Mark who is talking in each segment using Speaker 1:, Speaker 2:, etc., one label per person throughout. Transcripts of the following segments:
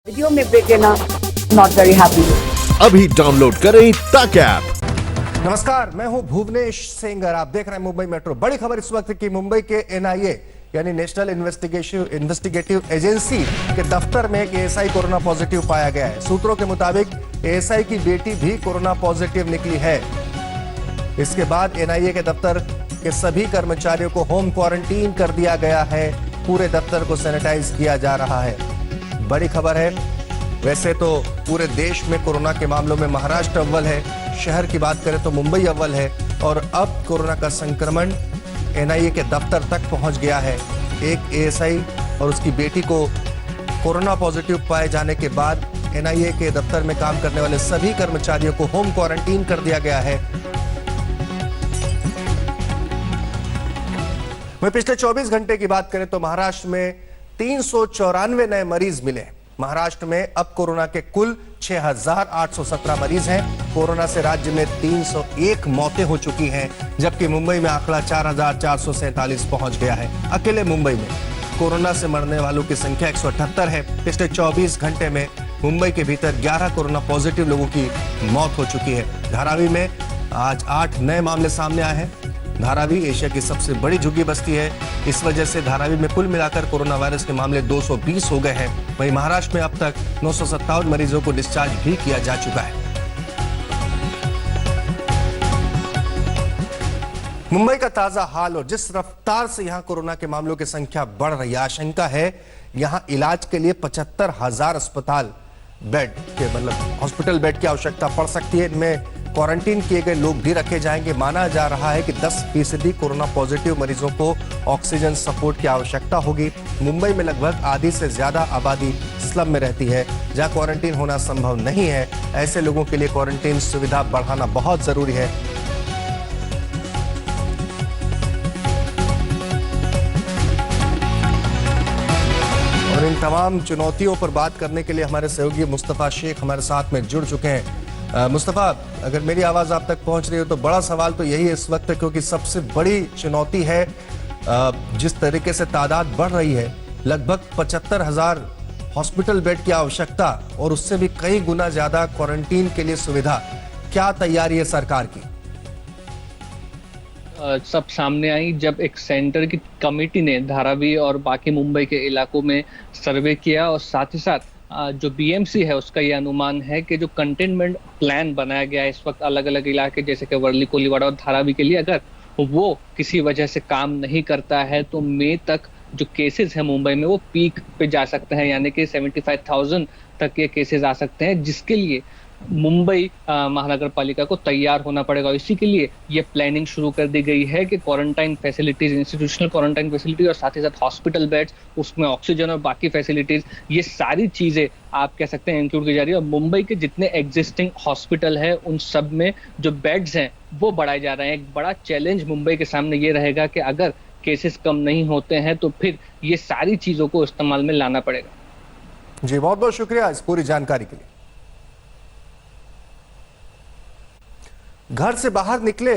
Speaker 1: Video में break लेना not very happy.
Speaker 2: अभी डाउनलोड करें तक ऐप।
Speaker 3: नमस्कार, मैं हूं भुवनेश सेंगर। आप देख रहे हैं मुंबई मेट्रो। बड़ी खबर इस वक्त की मुंबई के एनआईए यानी नेशनल इन्वेस्टिगेटिव एजेंसी के दफ्तर में एक एएसआई कोरोना पॉजिटिव पाया गया है। सूत्रों के मुताबिक एएसआई की बेटी भी कोरोना पॉजिटिव निकली है। इसके बाद एनआईए के दफ्तर के सभी कर्मचारियों को होम क्वारंटीन कर दिया गया है। पूरे दफ्तर को सैनिटाइज किया जा रहा है। बड़ी खबर है। वैसे तो पूरे देश में कोरोना के मामलों में महाराष्ट्र अव्वल है, शहर की बात करें तो मुंबई अव्वल है, और अब कोरोना का संक्रमण एनआईए के दफ्तर तक पहुंच गया है। एक एएसआई और उसकी बेटी को कोरोना पॉजिटिव पाए जाने के बाद एनआईए के दफ्तर में काम करने वाले सभी कर्मचारियों को होम क्वारंटीन कर दिया गया है। वहीं पिछले 24 घंटे की बात करें तो महाराष्ट्र में 394 नए मरीज मिले। महाराष्ट्र में अब कोरोना के कुल 6,817 मरीज हैं। कोरोना से राज्य में 301 मौतें हो चुकी हैं, जबकि मुंबई में आंकड़ा 4,447 पहुंच गया है। अकेले मुंबई में कोरोना से मरने वालों की संख्या 178 है। पिछले 24 घंटे में मुंबई के भीतर 11 कोरोना पॉजिटिव लोगों की मौत हो चुकी है। धारावी में आज 8 नए मामले सामने आए हैं। धारावी एशिया की सबसे बड़ी झुग्गी बस्ती है। इस वजह से धारावी में कुल मिलाकर कोरोना वायरस के मामले 220 हो गए हैं। वहीं महाराष्ट्र में अब तक 957 मरीजों को डिस्चार्ज भी किया जा चुका है। मुंबई का ताजा हाल और जिस रफ्तार से यहां कोरोना के मामलों की संख्या बढ़ रही है, आशंका है यहां इलाज के लिए 75,000 अस्पताल बेड के हॉस्पिटल बेड की आवश्यकता पड़ सकती है। इनमें क्वारंटीन किए गए लोग भी रखे जाएंगे। माना जा रहा है कि 10% कोरोना पॉजिटिव मरीजों को ऑक्सीजन सपोर्ट की आवश्यकता होगी। मुंबई में लगभग आधी से ज्यादा आबादी स्लम में रहती है, जहां क्वारंटीन होना संभव नहीं है। ऐसे लोगों के लिए क्वारंटीन सुविधा बढ़ाना बहुत जरूरी है। और इन तमाम चुनौतियों पर बात करने के लिए हमारे सहयोगी मुस्तफा शेख हमारे साथ में जुड़ चुके हैं। मुस्तफा, अगर मेरी आवाज आप तक पहुंच रही हो तो बड़ा सवाल तो यही है इस वक्त, क्योंकि सबसे बड़ी चुनौती है जिस तरीके से तादाद बढ़ रही है, लगभग 75,000 हॉस्पिटल बेड की आवश्यकता और उससे भी कई गुना ज्यादा क्वारंटीन के लिए सुविधा। क्या तैयारी है सरकार की?
Speaker 4: सब सामने आई जब एक सेंटर की कमेटी ने धारावी और बाकी मुंबई के इलाकों में सर्वे किया, और साथ ही साथ जो बीएमसी है उसका ये अनुमान है कि जो कंटेनमेंट प्लान बनाया गया है इस वक्त अलग अलग इलाके जैसे कि वर्ली, कोलीवाड़ा और धारावी के लिए, अगर वो किसी वजह से काम नहीं करता है तो मई तक जो केसेस है मुंबई में वो पीक पे जा सकते हैं, यानी कि 75,000 तक ये केसेस आ सकते हैं, जिसके लिए मुंबई महानगर पालिका को तैयार होना पड़ेगा। इसी के लिए ये प्लानिंग शुरू कर दी गई है कि quarantine facilities, institutional quarantine facilities और साथ ही साथ हॉस्पिटल बेड्स, उसमें ऑक्सीजन और बाकी फैसिलिटीज, ये सारी चीजें आप कह सकते हैं इंक्लूड की जा रही है। और मुंबई के जितने एग्जिस्टिंग हॉस्पिटल है उन सब में जो बेड्स हैं वो बढ़ाए जा रहे हैं। एक बड़ा चैलेंज मुंबई के सामने ये रहेगा कि अगर केसेस कम नहीं होते हैं तो फिर ये सारी चीजों को इस्तेमाल में लाना पड़ेगा।
Speaker 3: जी, बहुत बहुत शुक्रिया इस पूरी जानकारी के लिए। घर से बाहर निकले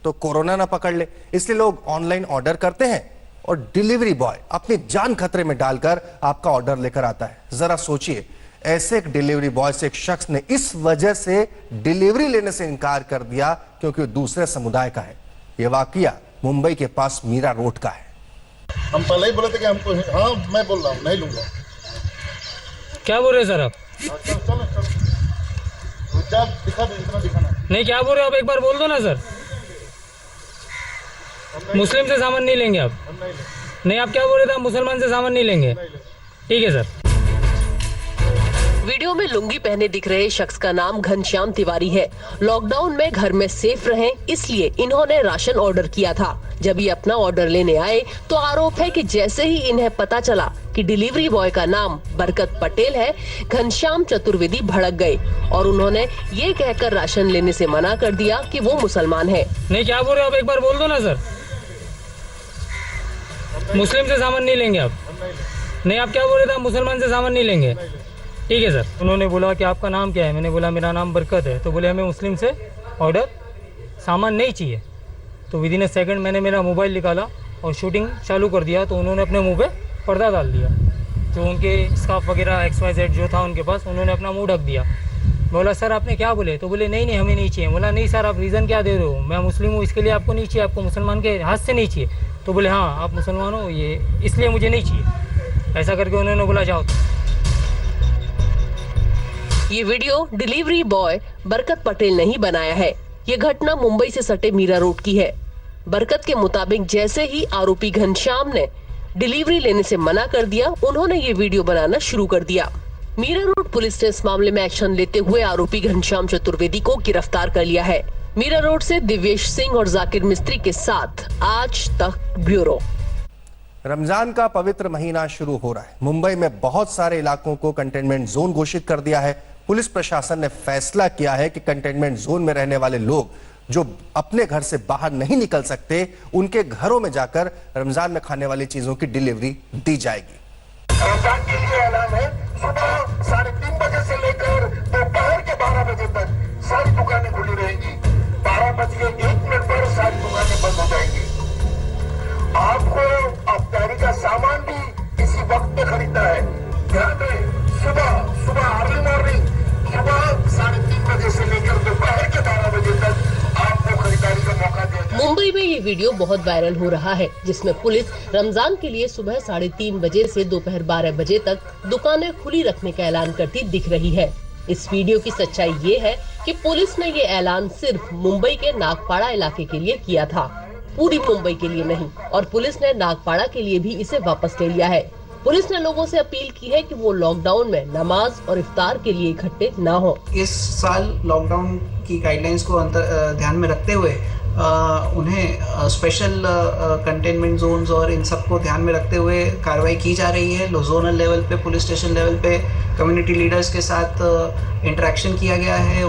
Speaker 3: तो कोरोना ना पकड़ ले, इसलिए लोग ऑनलाइन ऑर्डर करते हैं और डिलीवरी बॉय अपनी जान खतरे में डालकर आपका ऑर्डर लेकर आता है। जरा सोचिए, ऐसे एक डिलीवरी बॉय से एक शख्स ने इस वजह से डिलीवरी लेने से इनकार कर दिया क्योंकि वो दूसरे समुदाय का है। यह वाकया मुंबई के पास मीरा रोड का है।
Speaker 5: हम पहले ही बोले थे कि हमको, हाँ मैं बोल रहा हूँ नहीं लूंगा।
Speaker 6: क्या बोल रहे सर आप?
Speaker 5: चलो दिखा दे, इतना दिखाना
Speaker 6: नहीं, क्या बोल रहे हो आप? एक बार बोल दो ना सर। मुस्लिम से सामान नहीं लेंगे आप? नहीं, आप क्या बोल रहे थे? आप मुसलमान से सामान नहीं लेंगे? ठीक है सर।
Speaker 7: वीडियो में लुंगी पहने दिख रहे शख्स का नाम घनश्याम तिवारी है। लॉकडाउन में घर में सेफ रहें, इसलिए इन्होंने राशन ऑर्डर किया था। जब ये अपना ऑर्डर लेने आए तो आरोप है कि जैसे ही इन्हें पता चला कि डिलीवरी बॉय का नाम बरकत पटेल है, घनश्याम चतुर्वेदी भड़क गए और उन्होंने ये कहकर राशन लेने से मना कर दिया कि वो मुसलमान है।
Speaker 6: नहीं, क्या बोल रहे हो आप? एक बार बोल दो ना सर। मुस्लिम से सामान नहीं लेंगे आप? नहीं, आप क्या बोल रहे थे? आप मुसलमान से सामान नहीं लेंगे? ठीक है सर। उन्होंने बोला कि आपका नाम क्या है? मैंने बोला मेरा नाम बरकत है। तो बोले हमें मुस्लिम से ऑर्डर सामान नहीं चाहिए। तो विद इन अ सेकंड मैंने मेरा मोबाइल निकाला और शूटिंग चालू कर दिया, तो उन्होंने अपने मुंह पे पर्दा डाल दिया। जो उनके स्काफ वगैरह XYZ जो था उनके पास, उन्होंने अपना मुंह ढक दिया। बोला सर आपने क्या बोले? तो बोले नहीं हमें नहीं चाहिए। बोला नहीं सर आप रीज़न क्या दे रहे हो? मैं मुस्लिम हूँ इसके लिए आपको नहीं चाहिए, आपको मुसलमान के हाथ से नहीं चाहिए। तो बोले हाँ आप मुसलमान हो ये इसलिए मुझे नहीं चाहिए। ऐसा करके उन्होंने बोला जाओ।
Speaker 7: ये वीडियो डिलीवरी बॉय बरकत पटेल ने ही बनाया है। ये घटना मुंबई से सटे मीरा रोड की है। बरकत के मुताबिक जैसे ही आरोपी घनश्याम ने डिलीवरी लेने से मना कर दिया, उन्होंने ये वीडियो बनाना शुरू कर दिया। मीरा रोड पुलिस ने इस मामले में एक्शन लेते हुए आरोपी घनश्याम चतुर्वेदी को गिरफ्तार कर लिया है। मीरा रोड से दिव्येश सिंह और जाकिर मिस्त्री के साथ आज तक ब्यूरो।
Speaker 3: रमजान का पवित्र महीना शुरू हो रहा है। मुंबई में बहुत सारे इलाकों को कंटेनमेंट जोन घोषित कर दिया है। पुलिस प्रशासन ने फैसला किया है कि कंटेनमेंट जोन में रहने वाले लोग जो अपने घर से बाहर नहीं निकल सकते, उनके घरों में जाकर रमजान में खाने वाली चीजों की डिलीवरी दी जाएगी।
Speaker 5: रमजान के लिए ऐलान है, सुबह 3:30 बजे से लेकर दोपहर के 12 बजे तक सारी दुकानें खुली रहेंगी। 12:01 पर सारी दुकानें बंद हो जाएंगी। आपको अफ्तारी का सामान भी इसी वक्त पे खरीदना है। ध्यान दें, सुबह अर्ली मॉर्निंग, सुबह 3:30 बजे से लेकर दोपहर के 12 बजे तक आपको खरीदारी का मौका दिया जाएगा।
Speaker 7: मुंबई में ये वीडियो बहुत वायरल हो रहा है, जिसमें पुलिस रमजान के लिए सुबह 3:30 बजे से दोपहर 12 बजे तक दुकानें खुली रखने का ऐलान करती दिख रही है। इस वीडियो की सच्चाई ये है कि पुलिस ने ये ऐलान सिर्फ मुंबई के नागपाड़ा इलाके के लिए किया था, पूरी मुंबई के लिए नहीं, और पुलिस ने नागपाड़ा के लिए भी इसे वापस ले लिया है। पुलिस ने लोगों से अपील की है कि वो लॉकडाउन में नमाज और इफ्तार के लिए इकट्ठे ना हो।
Speaker 8: इस साल लॉकडाउन की गाइडलाइंस को ध्यान में रखते हुए उन्हें स्पेशल कंटेनमेंट जोन्स और इन सब को ध्यान में रखते हुए कार्रवाई की जा रही है। जोनल लेवल पे, पुलिस स्टेशन लेवल पे कम्युनिटी लीडर्स के साथ इंटरेक्शन किया गया है।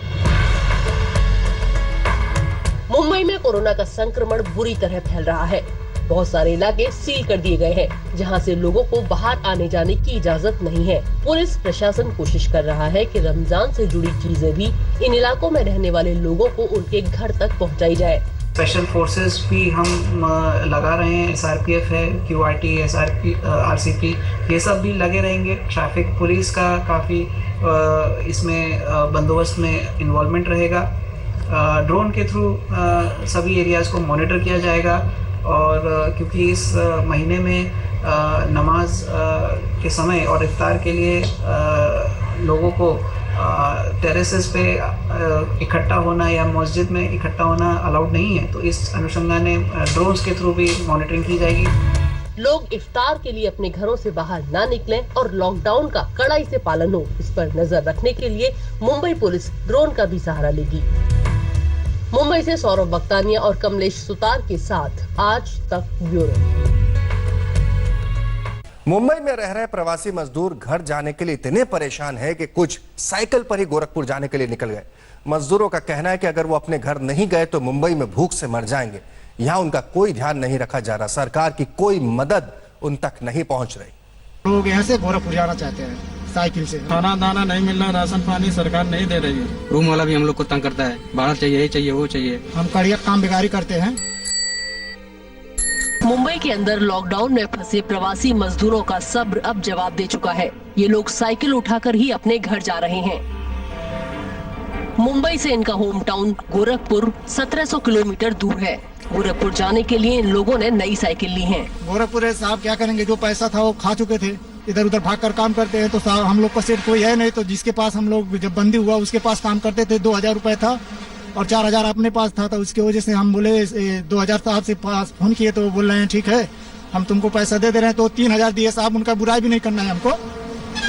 Speaker 7: मुंबई में कोरोना का संक्रमण बुरी तरह फैल रहा है। बहुत सारे इलाके सील कर दिए गए हैं, जहां से लोगों को बाहर आने जाने की इजाजत नहीं है। पुलिस प्रशासन कोशिश कर रहा है कि रमजान से जुड़ी चीजें भी इन इलाकों में रहने वाले लोगों को उनके घर तक पहुंचाई जाए।
Speaker 8: स्पेशल फोर्सेस भी हम लगा रहे हैं। SRPF है, QRT, SRP, RCP, ये सब भी लगे रहेंगे। ट्रैफिक पुलिस का काफ़ी इसमें बंदोबस्त में इन्वॉल्वमेंट रहेगा। ड्रोन के थ्रू सभी एरियाज़ को मॉनिटर किया जाएगा। और क्योंकि इस महीने में नमाज के समय और इफ्तार के लिए लोगों को टेरेसेस पे इकट्ठा होना या मस्जिद में इकट्ठा होना अलाउड नहीं है, तो इस अनुसंधान में ड्रोन्स के थ्रू भी मॉनिटरिंग की जाएगी।
Speaker 7: लोग इफ्तार के लिए अपने घरों से बाहर ना निकलें और लॉकडाउन का कड़ाई से पालन हो, इस पर नजर रखने के लिए मुंबई पुलिस ड्रोन का भी सहारा लेगी। मुंबई से सौरभ बख्तानिया और कमलेश सुतार के साथ आज तक ब्यूरो।
Speaker 3: मुंबई में रह रहे प्रवासी मजदूर घर जाने के लिए इतने परेशान हैं कि कुछ साइकिल पर ही गोरखपुर जाने के लिए निकल गए। मजदूरों का कहना है कि अगर वो अपने घर नहीं गए तो मुंबई में भूख से मर जाएंगे। यहाँ उनका कोई ध्यान नहीं रखा जा रहा, सरकार की कोई मदद उन तक नहीं पहुंच रही।
Speaker 9: लोग यहाँ से गोरखपुर जाना चाहते हैं साइकिल से।
Speaker 10: खाना दाना नहीं मिल रहा, राशन पानी सरकार नहीं दे रही है। रूम वाला भी हम लोग को तंग करता है, भाड़ा चाहिए, ये चाहिए, वो चाहिए।
Speaker 9: हम कड़िया काम बेकारी करते हैं।
Speaker 7: मुंबई के अंदर लॉकडाउन में फंसे प्रवासी मजदूरों का सब्र अब जवाब दे चुका है। ये लोग साइकिल उठाकर ही अपने घर जा रहे हैं। मुंबई से इनका होम टाउन गोरखपुर 1700 किलोमीटर दूर है। गोरखपुर जाने के लिए इन लोगों ने नई साइकिल ली है।
Speaker 9: गोरखपुर साहब क्या करेंगे, जो पैसा था वो खा चुके थे, इधर उधर भागकर काम करते हैं। तो साहब हम लोग का सेट कोई है नहीं, तो जिसके पास हम लोग जब बंदी हुआ उसके पास काम करते थे। 2000 रुपए था और 4000 अपने पास था, तो उसकी वजह से हम बोले 2000 साहब से पास फोन किए तो बोल रहे हैं ठीक है हम तुमको पैसा दे रहे हैं। तो 3000 दिए साहब, उनका बुराई भी नहीं करना है हमको।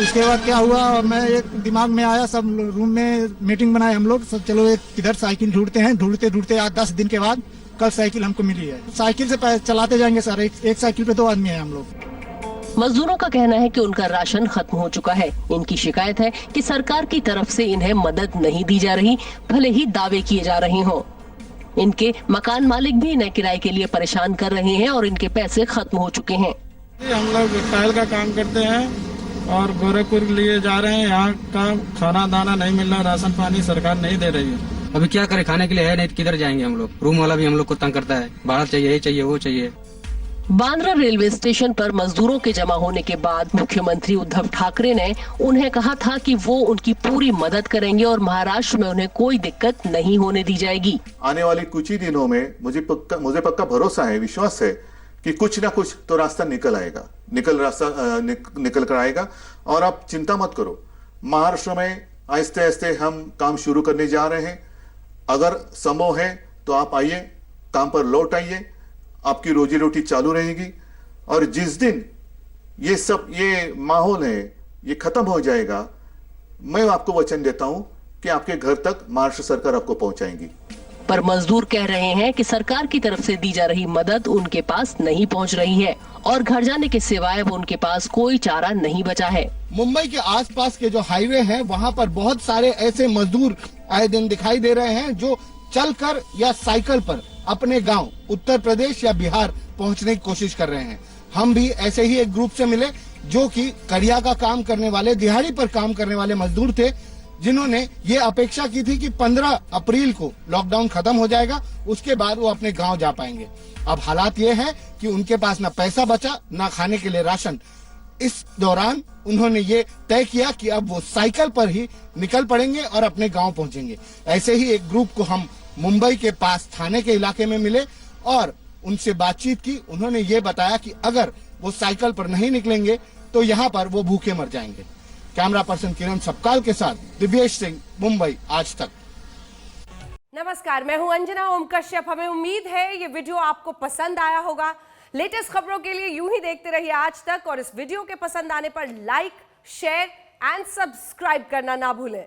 Speaker 9: उसके बाद क्या हुआ, मैं एक दिमाग में आया, सब रूम में मीटिंग बनाए हम लोग सब, चलो एक किधर साइकिल ढूंढते हैं। ढूंढते ढूंढते आज 10 दिन के बाद कल साइकिल हमको मिली है। साइकिल से चलाते जाएंगे सर, एक साइकिल पे 2 आदमी है हम लोग।
Speaker 7: मजदूरों का कहना है कि उनका राशन खत्म हो चुका है। इनकी शिकायत है कि सरकार की तरफ से इन्हें मदद नहीं दी जा रही, भले ही दावे किए जा रहे हों। इनके मकान मालिक भी इन्हें किराए के लिए परेशान कर रहे हैं और इनके पैसे खत्म हो चुके हैं।
Speaker 10: हम लोग टाइल का काम करते हैं और गोरखपुर लिए जा रहे हैं। यहाँ का खाना दाना नहीं मिल रहा, राशन पानी सरकार नहीं दे रही है। अभी क्या करें, खाने के लिए है नहीं तो किधर जाएंगे हम लोग। रूम वाला भी हम लोग को तंग करता है, भाड़ा चाहिए, ये चाहिए, वो चाहिए।
Speaker 7: बांद्रा रेलवे स्टेशन पर मजदूरों के जमा होने के बाद मुख्यमंत्री उद्धव ठाकरे ने उन्हें कहा था कि वो उनकी पूरी मदद करेंगे और महाराष्ट्र में उन्हें कोई दिक्कत नहीं होने दी जाएगी।
Speaker 11: आने वाले कुछ ही दिनों में मुझे पक्का भरोसा है, विश्वास है कि कुछ ना कुछ तो रास्ता निकल कर आएगा। और आप चिंता मत करो, महाराष्ट्र में आहिस्ते आहिस्ते हम काम शुरू करने जा रहे हैं। अगर संभव है तो आप आइए, काम पर लौट आइए, आपकी रोजी रोटी चालू रहेगी। और जिस दिन ये माहौल है ये खत्म हो जाएगा, मैं आपको वचन देता हूं कि आपके घर तक महाराष्ट्र सरकार आपको पहुंचाएगी।
Speaker 7: पर मजदूर कह रहे हैं कि सरकार की तरफ से दी जा रही मदद उनके पास नहीं पहुंच रही है और घर जाने के सिवाय वो उनके पास कोई चारा नहीं बचा है।
Speaker 9: मुंबई के आसपास के जो हाईवे हैं वहां पर बहुत सारे ऐसे मजदूर आए दिन दिखाई दे रहे हैं जो चलकर या साइकिल पर अपने गांव उत्तर प्रदेश या बिहार पहुंचने की कोशिश कर रहे हैं। हम भी ऐसे ही एक ग्रुप से मिले जो कि कड़िया का काम करने वाले, दिहाड़ी पर काम करने वाले मजदूर थे, जिन्होंने ये अपेक्षा की थी कि 15 अप्रैल को लॉकडाउन खत्म हो जाएगा, उसके बाद वो अपने गांव जा पाएंगे। अब हालात ये है कि उनके पास ना पैसा बचा, ना खाने के लिए राशन। इस दौरान उन्होंने ये तय किया कि अब वो साइकिल पर ही निकल पड़ेंगे और अपने गांव पहुंचेंगे। ऐसे ही एक ग्रुप को हम मुंबई के पास थाने के इलाके में मिले और उनसे बातचीत की। उन्होंने ये बताया कि अगर वो साइकिल पर नहीं निकलेंगे तो यहाँ पर वो भूखे मर जाएंगे। कैमरा पर्सन किरण सपकाल के साथ दिव्येश सिंह, मुंबई आज तक।
Speaker 12: नमस्कार, मैं हूं अंजना ओम कश्यप। हमें उम्मीद है ये वीडियो आपको पसंद आया होगा। लेटेस्ट खबरों के लिए यूं ही देखते रहिए आज तक और इस वीडियो के पसंद आने पर लाइक, शेयर एंड सब्सक्राइब करना ना भूलें।